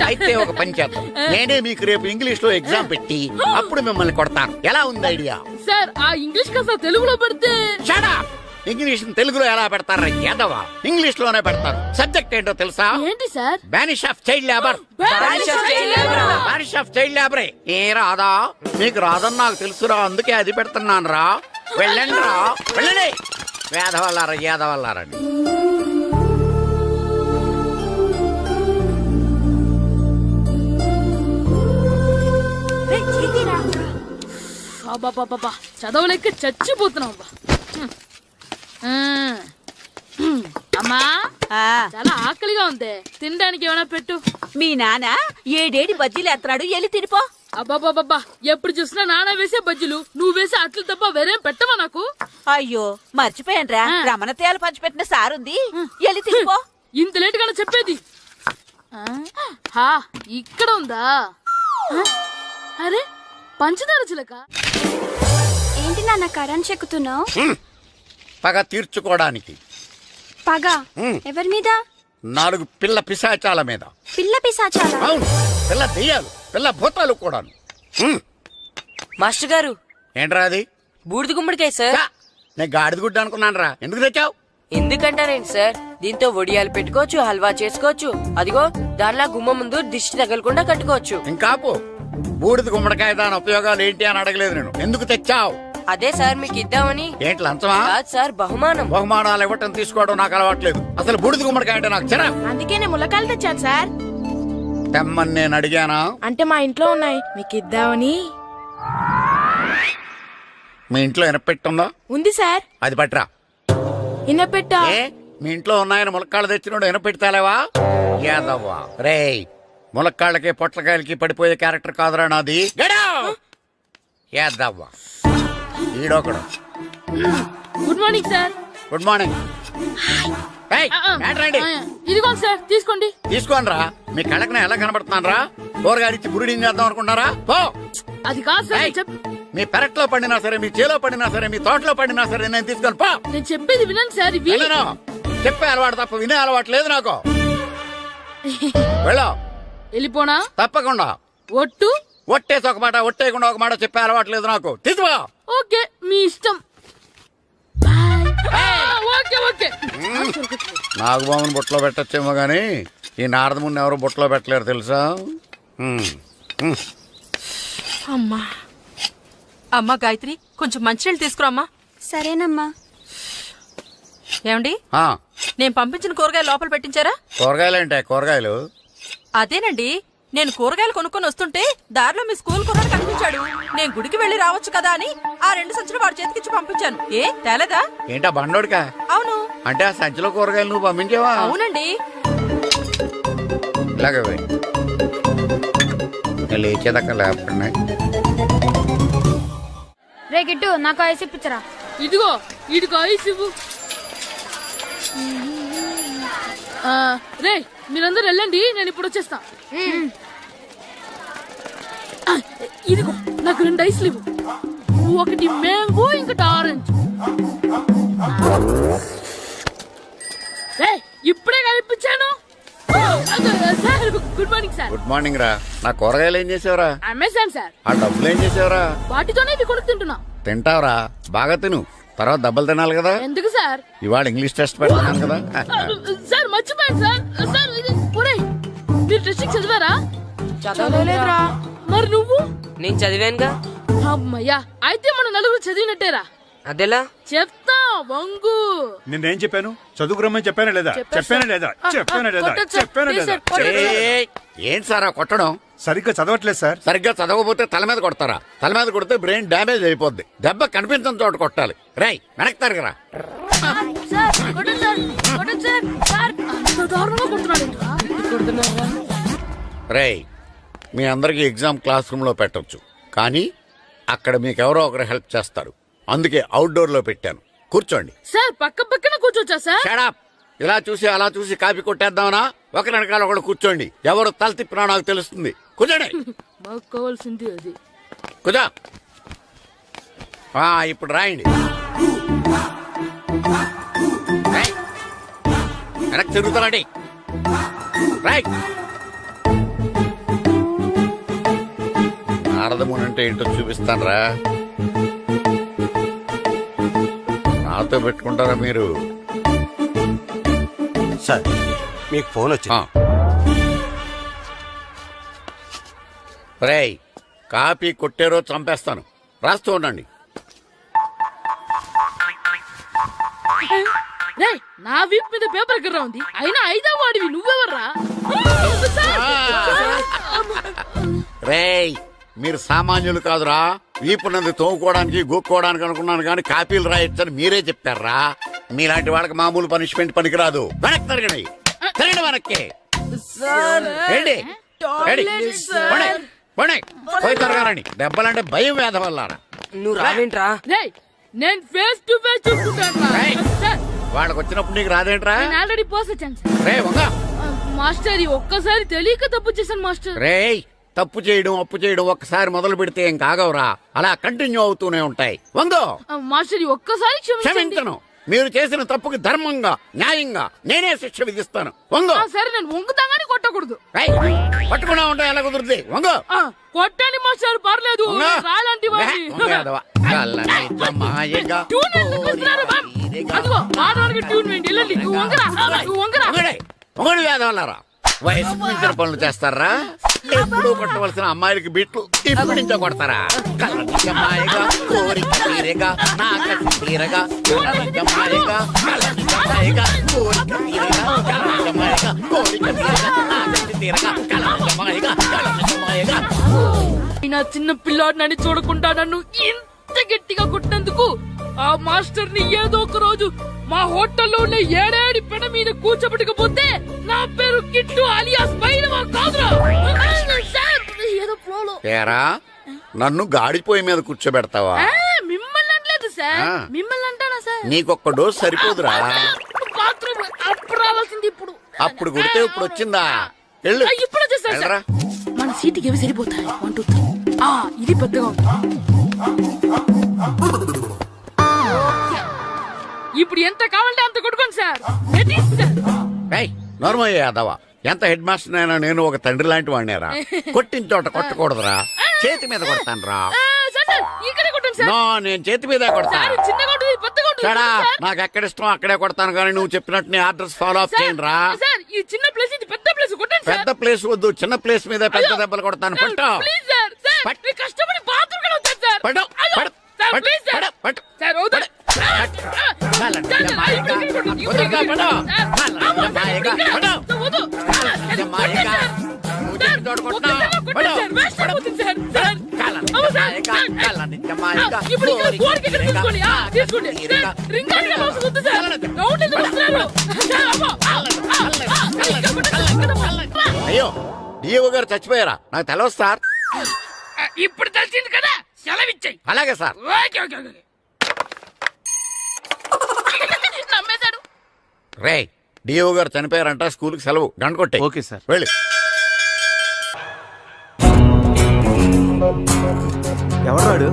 అయితే ఒక పని చేద్దాం. నేనే మీకు రేపు ఇంగ్లీష్ లో ఎగ్జామ్ పెట్టి అప్పుడు మిమ్మల్ని కొడతాను. ఎలా ఉంది ఐడియా? సార్ ఆ ఇంగ్లీష్ కాస్త తెలుగులో పెడితే. Shut up! ఇంగ్లీష్ తెలుగులో ఎలా పెడతారా యాదవా? ఇంగ్లీష్ లోనే పెడతారు. సబ్జెక్ట్ ఏంటో తెలుసా? ఏంటి sir? Banish of child labour. Banish of child లేబరే. ఏ రాదా? మీకు రాదని నాకు తెలుసురా, అందుకే అది పెడుతున్నాను రా. వెళ్ళండి రా, వెళ్ళండి. వేదవల్లారా, యాదవల్లారండి. బాబా చదవలేక చచ్చిపోతున్నాం. అమ్మా చాలా ఆకలిగా ఉంది, తినడానికి ఏమైనా పెట్టు. మీ నాన్న ఏడేడి బజ్జీలు ఎత్తాడు, ఎల్లి తినిపో. అబ్బాబాబా ఎప్పుడు చూసినా నాన్న వేసే బజ్జీలు, నువ్వు వేసే అట్లు తప్ప వేరేం పెట్టవా నాకు? అయ్యో మర్చిపోయానురా, రమణ తేలు పంచిపెట్టిన సారుంది, ఎల్లి తినిపో. ఇంత లేట్ గా చెప్పేది. ఇక్కడ ఉందా? అరే పంచదార చిలక. ఏంటి నాన్న కరెంట్ చెక్కుతున్నావు? పగ తీర్చుకోవడానికి. పగ ఎవరి మీద? 4 పిల్ల పిశాచాల మీద. పిల్ల పిశాచాల? అవును, పిల్ల దెయ్యాలు, పిల్ల భూతాలు కూడా. మాస్టర్ గారు ఏంట్రా అది? బూడిద గుమ్మడికాయ సార్. నేను గాడిద గుడ్డ అనుకున్నాను రా. ఎందుకు తెచ్చావు? ఎందుకంటారేంటి సార్, దీంతో వడియాలు పెట్టుకోవచ్చు, హల్వా చేసుకోవచ్చు. అదిగో దానిలా గుమ్మ ముందు దిష్టి తగలకుండా కట్టుకోవచ్చు. ఇంకాపు బూడిద గుమ్మడికాయ దాని ఉపయోగాలు ఏంటి అని అడగలేదు నేను. ఎందుకు తెచ్చావు? అదే సార్ మీకు ఇద్దామని. ఏంటి లంచమా? కాదు సార్, బహుమానం. బహుమానాలు ఇవ్వటం తీసుకోవడం నాకు అలవాట్లేదు. అసలు బూడిద గుమ్మడికాయ అంటే నాకు చిరా. అందుకే నేను ములకాయలు తెచ్చాను సార్. తెమ్మని నేను అడిగానా? అంటే మా ఇంట్లో ఉన్నాయి, మీకు ఇద్దామని. మీ ఇంట్లో ఎనపెట్టుందా? ఉంది సార్. అది పట్రా. ఇన్నపెట్టా? ఏ మీ ఇంట్లో ఉన్నాయని ములక్కాళ్ళు తెచ్చినోడు ఎనపెడతాలేవా? యాదవ్వా రేయ్, ములక్కాళ్ళకి పొట్లకాయలకి పడిపోయే క్యారెక్టర్ కాదురా నాది. యాదవ్వా ఈడొకడు. Good morning sir. Good morning. ఇదిగోండి సార్, తీసుకోండి. తీసుకోండి రా. మీ కళ్ళకి ఎలా కనబడుతున్నాను రా? కూరగాయలిచ్చి బురిడి చేద్దాం అనుకుంటారా? పో. అది కాదు సార్. మీ పెరట్లో పండినా సరే, మీ చేలో పండినా సరే, మీ తోటలో పండినా సరే నేను తీసుకొని పో. నేను చెప్పేది వినండి సార్, ఇవి వెళ్ళను. చెప్పే అలవాటు తప్ప వినే అలవాటు లేదు నాకు. వెళ్ళో. వెళ్ళిపోనా? తప్పకుండా. ఒట్టు? ఒట్టేసి ఒక మాట, ఒట్టేయకుండా ఒక మాట చెప్పే అలవాటు లేదు నాకు. తీసుకో. ఓకే, మీ ఇష్టం. బాయ్. Okay okay. నాగబాబుని బుట్టలో పెట్టచ్చేమో గానీ ఈ నారదముని ఎవరు బుట్టలో పెట్టలేరు తెలుసా. అమ్మా అమ్మా గాయత్రి, కొంచెం మంచినీళ్ళు తీసుకురామ్మా. సరేనమ్మా. ఏమండి, ఆ, నేను పంపించిన కూరగాయలు లోపల పెట్టించారా? కూరగాయలేంటే కూరగాయలు? అదేనండి, నేను కూరగాయలు కొనుక్కొని వస్తుంటే దారిలో మీ స్కూల్ కుర్రాడు కనిపించాడు. నేను గుడికి వెళ్లి రావచ్చు కదా అని ఆ 2 సంచులు వాడి చేతికిచ్చి పంపించాను. ఏ తేలేదా? ఏంటా బండోడికా? అవును. అంటే ఆ సంచిలో కూరగాయలు నువ్వు పంపించావా? అవునండి. ఇలాగే పోయి లేచేదాకా లేకుండా. రే గిట్టు, నాకు ఐస్ ఇప్పించరా. ఇదిగో ఇదిగో ఐస్ ఇవ్వు. రే మీరందరూ వెళ్ళండి, నేను ఇప్పుడు వచ్చేస్తా. ఇదిగో నాకు 2 ఐస్లు ఇవ్వు. ఒకటి మ్యాంగో, ఇంకటి ఆరెంజ్. రే ఇప్పుడే కనిపించాను. Sir good morning sir. Good morning రా. నా కూరగాయలు ఏం చేసావురా? Amazon sir. ఆ డబ్బులు ఏం చేసావురా? వాటితోనే ఇవి కొనుక్కు తింటున్నా. తింటావురా, బాగా తిను. తర్వాత దెబ్బలు తినాలి కదా. ఎందుకు సార్? ఇవాళ ఇంగ్లీష్ టెస్ట్ పెడతాను కదా. సార్ మర్చిపోయాను సార్. సార్ ఇది ఒరేయ్, మీరు టెస్టింగ్ చదివారా? చదవలేదురా. మరి నువ్వు? నేను చదివానుగా. అమ్మయ్యా, అయితే మన నలుగురు చదివినట్టేరా. అదెలా? చెప్తా వంగు. నిన్నేం చెప్పాను? చదువుకురమ్మని చెప్పానా లేదా? చెప్పానా లేదా? చెప్పానా లేదా? కొట్టొచ్చు. చెప్పానా లేదా? ఏయ్, ఏంటి సార్ ఆ కొట్టడం? సరిగ్గా చదవట్లేదు సార్. సరిగ్గా చదవకపోతే తల మీద కొడతారా? తల మీద కొడితే బ్రెయిన్ డ్యామేజ్ అయిపోద్ది. దెబ్బ కనిపించని చోట కొట్టాలి. రేయ్ వెనక్కి తరగరా. సార్ కొట్టండి సార్, కొట్టండి సార్. సార్ అంత దారుణంగా కొడుతున్నాడు. రేయ్, మీ అందరికి ఎగ్జామ్ క్లాస్ రూమ్ లో పెట్టొచ్చు, కానీ అక్కడ మీకు ఎవరో ఒకరు హెల్ప్ చేస్తారు. అందుకే అవుట్డోర్ లో పెట్టాను. కూర్చోండి. సార్ పక్క పక్కన కూర్చోచ్చా సార్? Shut up. ఇలా చూసి అలా చూసి కాపీ కొట్టేద్దామనా? ఒకరి వెనకాల ఒకడు కూర్చోండి. ఎవరు తల తిప్పినా నాకు తెలుస్తుంది. కూర్చోండి. మాకు కావాల్సింది అది. కూర్చో. ఇప్పుడు రాయండి. రాయ్. వెనక్కి తిరుగుతారండి. రాయ్. నారదముని అంటే ఏంటో చూపిస్తానరా. నాతో పెట్టుకుంటారా మీరు? సార్ మీకు ఫోన్ వచ్చింది. రేయ్, కాపీ కొట్టారో చంపేస్తాను. రాస్తూ ఉండండి. రే నా వీప్ మీద పేపర్ కర్ర ఉంది, అయినా 5వ వాడివి నువ్వెవర్రా? రేయ్, మీరు సామాన్యులు కాదురా. వీపున్నది తోముకోవడానికి గోక్కోవడానికి అనుకున్నాను, కానీ కాపీలు రాయొచ్చని మీరే చెప్పారా. మీలాంటి వాళ్ళకి మామూలు పనిష్మెంట్ పనికిరాదు. వెనక్కి తిరగండి. తిరగండి వెనక్కి. ఏంటి? పోయి తిరగారండి. దెబ్బలంటే భయం వేద వల్ల. నువ్వు రావేంట్రా? రే నేను ఫేస్ టు ఫేస్ చూసుకుంటాను. వాళ్ళకి వచ్చినప్పుడు నీకు రాదేంట్రా? నేను ఆల్రెడీ పోస్ వచ్చాను సార్. రే వంగ. మాస్టర్ ఒక్కసారి తెలియక తప్పు చేశాను మాస్టర్. రేయ్, తప్పు చేయడం అప్పు చేయడం ఒక్కసారి మొదలు పెడితే ఏం కాగవరా. అలా కంటిన్యూ అవుతూనే ఉంటాయి. వందో. మాస్టర్ ఒక్కసారి క్షమించను. మీరు చేసిన తప్పుకి ధర్మంగా న్యాయంగా నేనే శిక్ష విధిస్తాను. వంగో. సరే నేను వంగుతాగాని కొట్టకూడదు. పట్టుకున్నా ఉంటా ఎలా కుదురుతుంది. వంగో. కొట్టండి మాస్టర్, పర్లేదు. రాలాంటి మొగడు వేదవల్లారా. వయసు మించిన పనులు చేస్తారా? ఎప్పుడు కొట్టవలసిన అమ్మాయిలకి బిట్లు ఇప్పుడు నుంచో కొడతారా? కలనిజమాయగా కోరిక తీరగా నాకసి తీరగా కలనిజమాయగా కలనిజమాయగా కోరిక తీరగా కలనిజమాయగా కోరిక తీరగా నాకసి తీరగా కలనిజమాయగా కలనిజమాయగా. నా చిన్న పిల్లాడినని చూడకుండా నన్ను ఇంత గట్టిగా కొట్టినందుకు ఆ మాస్టర్ ని ఏదో ఒక రోజు మా హోటల్లో ఉన్న 7 పెడ మీద కూర్చోబెట్టకపోతే నా పేరు కిట్టు అలియాస్ బైరవా కాదురా. ఏదో ఫ్లోలో. ఏరా, నన్ను గాడిపోయి మీద కూర్చోబెడతావా? మిమ్మల్ని అనలేదు సార్. మిమ్మల్ని అంటానా సార్? నీకొక్క డోస్ సరిపోదురా. బాత్రూమ్ అప్పుడు రావాల్సింది ఇప్పుడు. అప్పుడు కొడితే ఇప్పుడు వచ్చిందా? వెళ్ళు. ఇప్పుడు వచ్చేసారా? మన సీటుకి ఏవి సరిపోతాయి? 1 2 3 ఇది పెద్దగా ఉంది. ఇప్పుడు ఎంత కావాలంటే అంత కొట్టుకోండి sir. That is sir. Normal యాదవ ఎంత హెడ్ మాస్టర్ అయినా నేను ఒక తండ్రి లాంటి వాడినేరా. కొట్టిన చోట కొట్టకూడదురా, చేతి మీద కొడతాను రా. సార్ సార్ ఇక్కడే కొట్టండి సార్. నో, నేను చేతి మీద కొడతాను. సార్ చిన్నగా ఉంటుంది పెద్దగా ఉంటుంది సడా, సార్. నాకు ఎక్కడ ఇష్టం అక్కడే కొడతాను, కానీ నువ్వు చెప్పినట్టు నీ ఆర్డర్స్ ఫాలో అప్ చేయండి రా. సార్ ఈ చిన్న ప్లేస్ ఇది పెద్ద ప్లేస్ కొట్టండి సార్. పెద్ద ప్లేస్ వద్దు, చిన్న ప్లేస్ మీద పెద్ద దెబ్బలు కొడతాను. పట్టు ప్లీజ్ సార్. సార్ పట్టు. మీరు కష్టపడి బాత్రూమ్ కి వచ్చారు సార్. పట్టు అయ్యో, పట్టు సార్ పట్టు ప్లీజ్ సార్. పట్టు సార్ వద్దు. అయ్యో, డిఓ గారు చచ్చిపోయారా? నాకు తెలవదు సార్. ఇప్పుడు తెలిసింది కదా, సెలవిచ్చాయి. అలాగే సార్. Okay okay okay. నమ్మేశాడు. రే, డిఓ గారు చనిపోయారంట, స్కూల్కి సెలవు. గంట కొట్టే. Okay sir. వెళ్ళి. ఎవరాడు?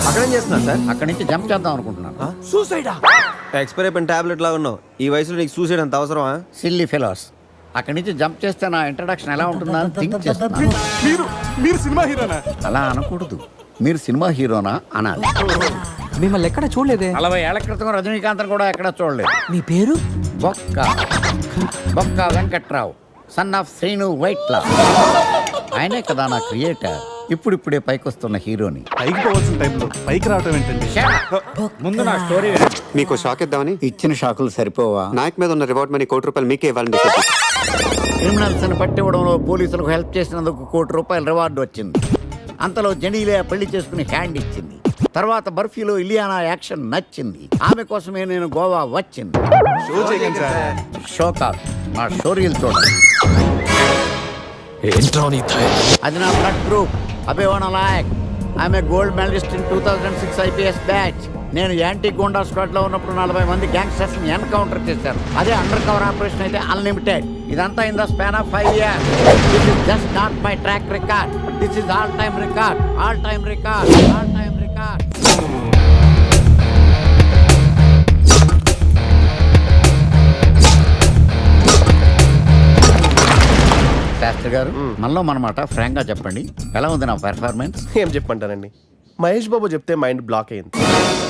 అక్కడేం చేస్తున్నారు సార్? అక్కడి నుంచి జంప్ చేద్దాం అనుకుంటున్నాను. సూసైడా? ఎక్స్పైర్ అయిపోయిన టాబ్లెట్ లా ఉన్నావు. ఈ వయసులో నీకు సూసైడ్ అంత అవసరమా? Silly fellows. అక్కడి నుంచి జంప్ చేస్తే నా ఇంట్రడక్షన్ ఎలా ఉంటుందా అని థింక్ చేస్తున్నాను. మీరు సినిమా హీరోనా? అలా అనకూడదు, మీరు సినిమా హీరోనా అనాలి. మిమ్మల్ని ఎక్కడ చూడలేదే. 40 ఏళ్ల క్రితం రజనీకాంత్ కూడా ఎక్కడ చూడలేదు. మీ పేరు? బొక్క బొక్క వెంకట్రావు, సన్ ఆఫ్ శ్రీను వైట్లా. ఆయనే కదా నా క్రియేటర్. ఇప్పుడిప్పుడే పైకొస్తున్న హీరోని. పైకి పోవాల్సిన టైంలో పైకి రావటం ఏంటండి? ముందు నా స్టోరీ మీకు షాక్ ఇద్దామని. ఇచ్చిన షాకులు సరిపోవా? నాయక్ మీద ఉన్న రివార్డ్ మనీ ₹1 మీకే ఇవ్వాలని డిసైడ్ చేశాను. క్రిమినల్స్ ని పట్టివ్వడంలో పోలీసులకు హెల్ప్ చేసినందుకు ₹1 రివార్డు వచ్చింది. అంతలో జనీలే పెళ్లి చేసుకుని హ్యాండ్ ఇచ్చింది. తర్వాత బర్ఫీలో ఇలియానా యాక్షన్ నచ్చింది. ఆమె కోసమే నేను గోవా వచ్చింది. షో చేయకండి సార్. షో కాదు, నా స్టోరీలు చూడండి. అది నా బ్లడ్ గ్రూప్. అభివాణ లాయక్. ఆమె gold medalist in 2006 IPS batch. నేను యాంటీ గోండా స్క్వాడ్ లో ఉన్నప్పుడు 40 మంది గ్యాంగ్స్టర్స్ ని ఎన్కౌంటర్ చేశారు. అదే అండర్ కవర్ ఆపరేషన్ అయితే అన్లిమిటెడ్. ఇదంతా in the span of 5 years. This is just not my track record. This is all time record. All time record. All time record. Shastri garu, మనలో మనమాట Frank గా చెప్పండి, ఎలా ఉంది నా పెర్ఫార్మెన్స్? ఏం చెప్పంటారండి, మహేష్ బాబు చెప్తే మైండ్ బ్లాక్ అయింది,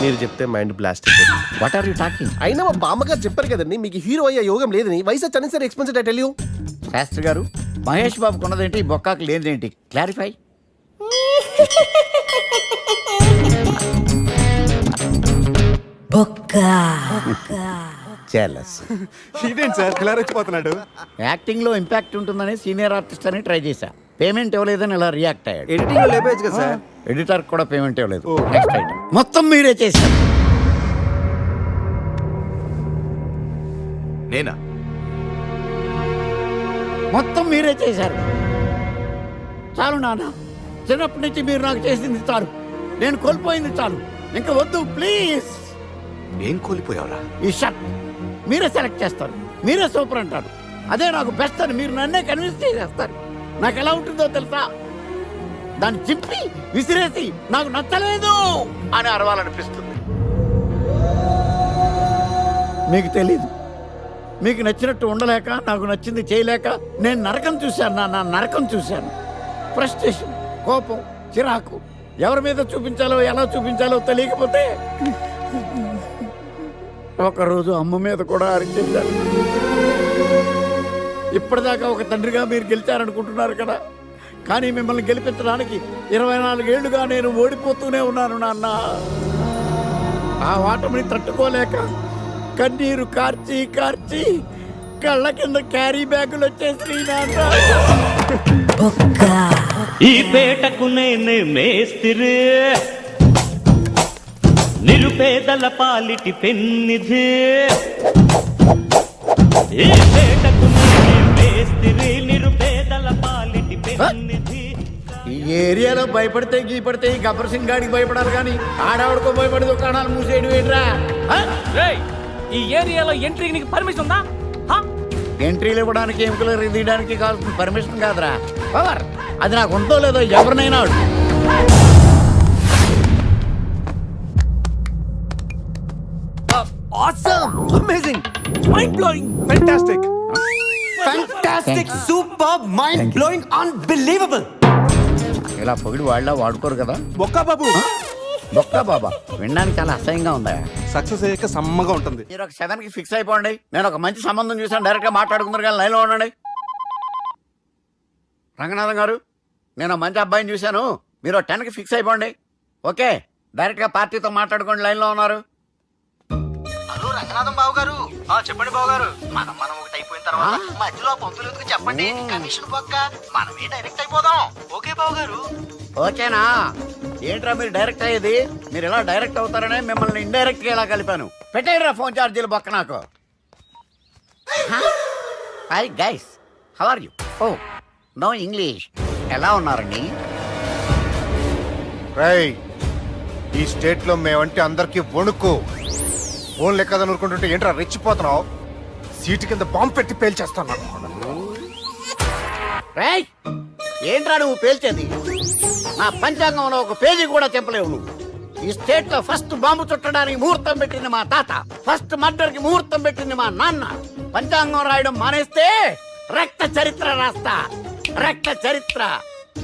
మీరు చెప్తే మైండ్ బ్లాస్ట్ అయిపోయింది. What are you talking? అయినా మా బామ్మగారు చెప్పారు కదండి, మీకు హీరో అయ్యే యోగం లేదని. వయసు సరే expensive I tell you. Shastri garu, Mahesh బాబుకు ఉన్నదేంటి, బొక్కాకు లేనిదేంటి? క్లారిఫై. ఇదేంటి సార్ ఇలా రెచ్చిపోతున్నాడు? యాక్టింగ్ లో ఇంపాక్ట్ ఉంటుందని సీనియర్ ఆర్టిస్ట్ అని ట్రై చేశా. పేమెంట్ ఇవ్వలేదని ఇలా రియాక్ట్ అయ్యాడు. ఎడిటింగ్ లో లేపేయచ్చు కదా సార్. ఎడిటర్ కూడా పేమెంట్ ఇవ్వలేదు. Next item. మొత్తం మీరే చేశారు. నేనా? మొత్తం మీరే చేశారు. చాలు నాన్న, చిన్నప్పటి నుంచి మీరు నాకు చేసింది చాలు. నేను కోల్పోయింది చాలు. ఇంకా వద్దు ప్లీజ్. ఏం కోల్పోయావరా? ఈ షర్ట్ మీరే సెలెక్ట్ చేస్తారు, మీరే సూపర్ అంటారు. అదే నాకు బెస్ట్ అని మీరు నన్నే కన్విన్స్ చేసేస్తారు. నాకు ఎలా ఉంటుందో తెలుసా? దాన్ని చింపి విసిరేసి నాకు నచ్చలేదు అని అరవాలనిపిస్తుంది. మీకు తెలీదు, మీకు నచ్చినట్టు ఉండలేక, నాకు నచ్చింది చేయలేక నేను నరకం చూశాను. నా నరకం చూశాను. ఫ్రస్ట్రేషన్, కోపం, చిరాకు, ఎవరి మీద చూపించాలో ఎలా చూపించాలో తెలియకపోతే ఒకరోజు అమ్మ మీద కూడా అరిచేశాను. ఇప్పటిదాకా ఒక తండ్రిగా మీరు గెలిచారనుకుంటున్నారు కదా, కానీ మిమ్మల్ని గెలిపించడానికి 24 ఏళ్లుగా నేను ఓడిపోతూనే ఉన్నాను నాన్న. ఆ ఓటమిని తట్టుకోలేక కన్నీరు కార్చి కార్చి కళ్ళ కింద క్యారీ బ్యాగులు వచ్చేసి నాన్న. ఈ పేటకు నేనే మేస్తిరి, నిరుపేదల పాలిటి పెన్నిధి. ఈ పేటకు నేనే మేస్తిరి, నిరుపేదల పాలిటి పెన్నిధి. ఈ ఏరియాలో భయపడితే గీపడితే ఈ గబ్బర్ సింగ్ గాడికి భయపడాలి, కానీ ఆడవాడికో భయపడి దుకాణాలు మూసేయడం ఏంట్రా? ఈ ఏరియాలో ఎంట్రీకి నీకు పర్మిషన్ ఉందా హా? ఎంట్రీలు ఇవ్వడానికి ఎముకలు తీయడానికి కావాల్సిన పర్మిషన్ కాదురా పవర్. అది నాకు ఉందో లేదో ఎవరినైనా అడుగు. Amazing mind blowing fantastic Fantastic, super mind blowing unbelievable. ఇలా పొగిడి వాళ్ళ వాడుకోరు కదా. బొక్కా బాబు బొక్క బాబా వినడానికి చాలా అసహ్యంగా ఉందా? సక్సెస్ అయ్యాక సమ్మగా ఉంటుంది. మీరు ఒక 7కి ఫిక్స్ అయిపోండి. నేను ఒక మంచి సంబంధం చూసాను, డైరెక్ట్ గా మాట్లాడుకుందరు కానీ లైన్లో ఉండండి. రంగనాథం గారు, నేను ఒక మంచి అబ్బాయిని చూశాను, మీరు 10కి ఫిక్స్ అయిపోండి. ఓకే, డైరెక్ట్ గా పార్టీతో మాట్లాడుకోండి. లైన్లో ఉన్నారు. హలో రంగనాథం బాబు గారు. చెప్పండి బాబు గారు. మనం ఒకటి అయిపోయిన తర్వాత మధ్యలో పంతులు ఎందుకు చెప్పండి, కమిషన్ పక్క మనమే డైరెక్ట్ అయిపోదాం. ఓకే బాబు గారు. ఓకేనా? ఏంట్రా మీరు డైరెక్ట్ అయ్యేది? మీరు ఇలా డైరెక్ట్ అవుతారనే మిమ్మల్ని ఇండైరెక్ట్ గా ఇలా కలిపాను. పెట్టేయరా ఫోన్ ఛార్జీలు పక్క నాకు. Hi guys, how are you? Oh no English. ఎలా ఉన్నారండి? రేయ్, ఈ స్టేట్ లో మేమంటే అందరికి వణుకు. ఫోన్ లెక్కదని ఊరుకుంటుంటే ఏంట్రా రెచ్చిపోతున్నావు? సీటు కింద బాంబు పెట్టి పేల్చేస్తాను. రేయ్, ఏంట్రా నువ్వు పేల్చేది? నా పంచాంగంలో ఒక పేజీ కూడా చెప్పలేవు నువ్వు. ఈ స్టేట్ లో ఫస్ట్ బాంబు చుట్టడానికి ముహూర్తం పెట్టింది మా తాత, ఫస్ట్ మర్డర్ కి ముహూర్తం పెట్టింది మా నాన్న. పంచాంగం రాయడం మానేస్తే రక్త చరిత్ర రాస్తా, రక్త చరిత్ర.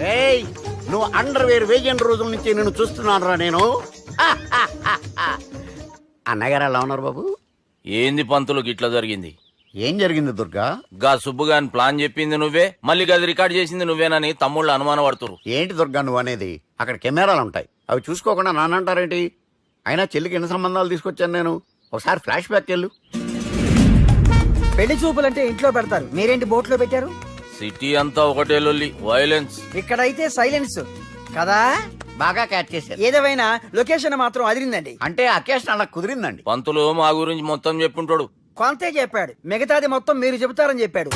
రేయ్, నువ్వు అండర్వేర్ వేయని రోజుల నుంచి నేను చూస్తున్నాను రా నేను. అన్నగారు ఎలా ఉన్నారు బాబు? ఏంది పంతులు గిట్లా జరిగింది? ఏం జరిగింది దుర్గా? గా సుబ్బుగాని ప్లాన్ చెప్పింది నువ్వే, మళ్ళీ గది రికార్డ్ చేసింది నువ్వేనని తమ్ముళ్ళు అనుమానం పడుతురు. ఏంటి దుర్గా నువ్వు అనేది? అక్కడ కెమెరాలు ఉంటాయి, అవి చూసుకోకుండా నానంటారేంటి? అయినా చెల్లికి ఎన్ని సంబంధాలు తీసుకొచ్చాను నేను. ఒకసారి ఫ్లాష్ బ్యాక్ వెళ్ళు. పెళ్లి చూపులంటే ఇంట్లో పెడతారు, మీరేంటి బోట్లో పెట్టారు? సిటీ అంతా ఒకటే లొల్లి, వైలెన్స్. ఇక్కడైతే సైలెన్స్ కదా. బాగా క్యాచ్ చేశారు. ఏదేమైనా లొకేషన్ మాత్రం అదిరిందండి. అంటే అకేషన్ అలా కుదిరిందండి. పంతులు మా గురించి మొత్తం చెప్పుంటాడు. కొంతే చెప్పాడు, మిగతాది మొత్తం మీరు చెబుతారని చెప్పాడు.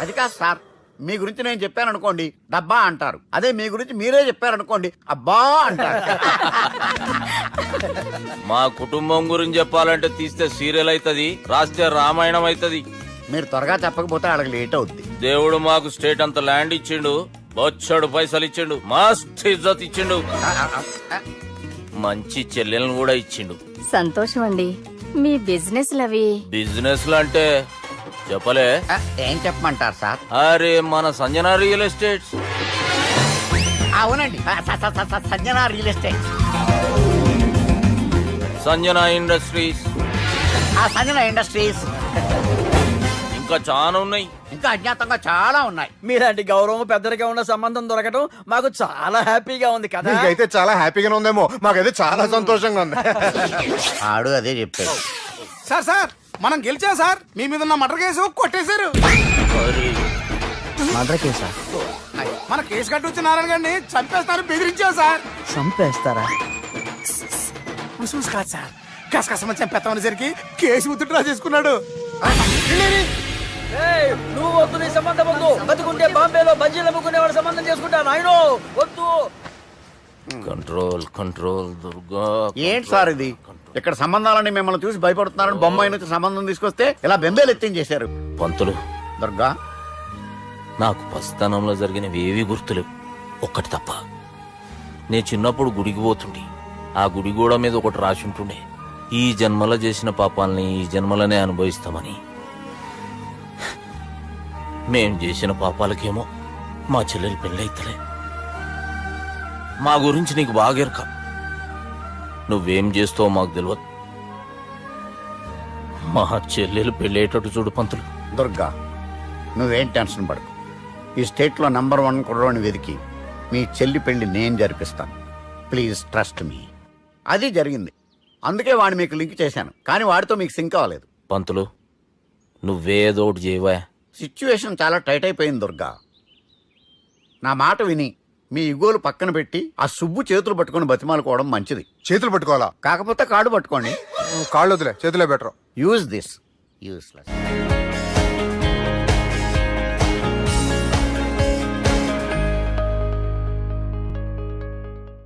అది కాదు సార్, మీ గురించి నేను చెప్పాను అనుకోండి డబ్బా అంటారు, అదే మీ గురించి మీరే చెప్పారనుకోండి అబ్బా అంటారు. మా కుటుంబం గురించి చెప్పాలంటే తీస్తే సీరియల్ అవుతుంది, రాస్తే రామాయణం అవుతుంది. మీరు త్వరగా చెప్పకపోతే వాళ్ళకి లేట్ అవుద్ది. దేవుడు మాకు స్టేట్ అంత ల్యాండ్ ఇచ్చిండు, బొచ్చడు పైసలు ఇచ్చిండు, మస్త్ ఇజ్జత్ ఇచ్చిండు, మంచి చెల్లెలను కూడా ఇచ్చిండు. సంతోషం అండి. మీ బిజినెస్ లవి బిజినెస్ అంటే చెప్పలే. ఏం చెప్పమంటారు సార్? అరే మన సంజన రియల్ ఎస్టేట్స్. అవునండి, Sanjana real estate, Sanjana industries, Sanjana industries. ఇంకా చాలా ఉన్నాయి, ఇంకా అజ్ఞాతంగా చాలా ఉన్నాయి. మీలాంటి గౌరవం పెద్దరిగా ఉన్న సంబంధం దొరకడం మాకు చాలా హ్యాపీగా ఉంది కదా. మీకైతే చాలా హ్యాపీగానే ఉందేమో, మాకైతే చాలా సంతోషంగా ఉంది. ఆడు అదే చెప్పాడు. సార్ మనం గెలిచాం సార్. మీ మీద ఉన్న మర్డర్ కేసు కొట్టేశారు. మర్డర్ కేసా? మన కేసు కట్టి వచ్చిన నారాయణ గారిని చంపేస్తారు బెదిరించాం సార్. చంపేస్తారా? చూసి కాదు సార్, కసకసమని చంపేస్తామనేసరికి కేసు ఉత్తుట్రా చేసుకున్నాడు. నువ్వు వద్దు, నీ సంబంధం వద్దు. బతుకుంటే బాంబేలో బజ్జీలు అమ్ముకునే వాడు సంబంధం చేసుకుంటా నాయనో, వద్దు. Control control Durga. ఏంటి సార్ ఇది? ఇక్కడ సంబంధాలని మిమ్మల్ని చూసి భయపడుతున్నారని బొమ్మాయి నుంచి సంబంధం తీసుకొస్తే ఇలా బెంబేలు ఎత్తించేశారు. పంతులు, దుర్గా, నాకు పసితనంలో జరిగినవి ఏవి గుర్తులేవు, ఒక్కటి తప్ప. నేను చిన్నప్పుడు గుడికి పోతుండే, ఆ గుడి గోడ మీద ఒకటి రాసి ఉంటుండే, ఈ జన్మలో చేసిన పాపాలని ఈ జన్మలనే అనుభవిస్తామని. మేం చేసిన పాపాలకేమో మా చెల్లెలు పెళ్ళైతలే. మా గురించి నీకు బాగెరక, నువ్వేం చేస్తావో మాకు తెలియదు. మా చెల్లెలు పెళ్ళేటట్టు చూడు పంతులు. దుర్గా, నువ్వేం టెన్షన్ పడకు. ఈ స్టేట్ లో నంబర్ 1 కుర్రోని వెతికి మీ చెల్లి పెళ్లి నేను జరిపిస్తాను. Please trust me. అది జరిగింది, అందుకే వాడిని మీకు లింక్ చేశాను, కానీ వాడితో మీకు సింక్ అవ్వలేదు. పంతులు, నువ్వేదోటి చేయవా. సిచ్యువేషన్ చాలా టైట్ అయిపోయింది దుర్గా. నా మాట విని మీ ఇగోలు పక్కన పెట్టి ఆ సుబ్బు చేతులు పట్టుకొని బతిమాలుకోవడం మంచిది. చేతులు పట్టుకోవాలా? కాకపోతే కాళ్ళు పట్టుకోండి. కాళ్ళు వదిలే, చేతులే బెటర్. Use this useless.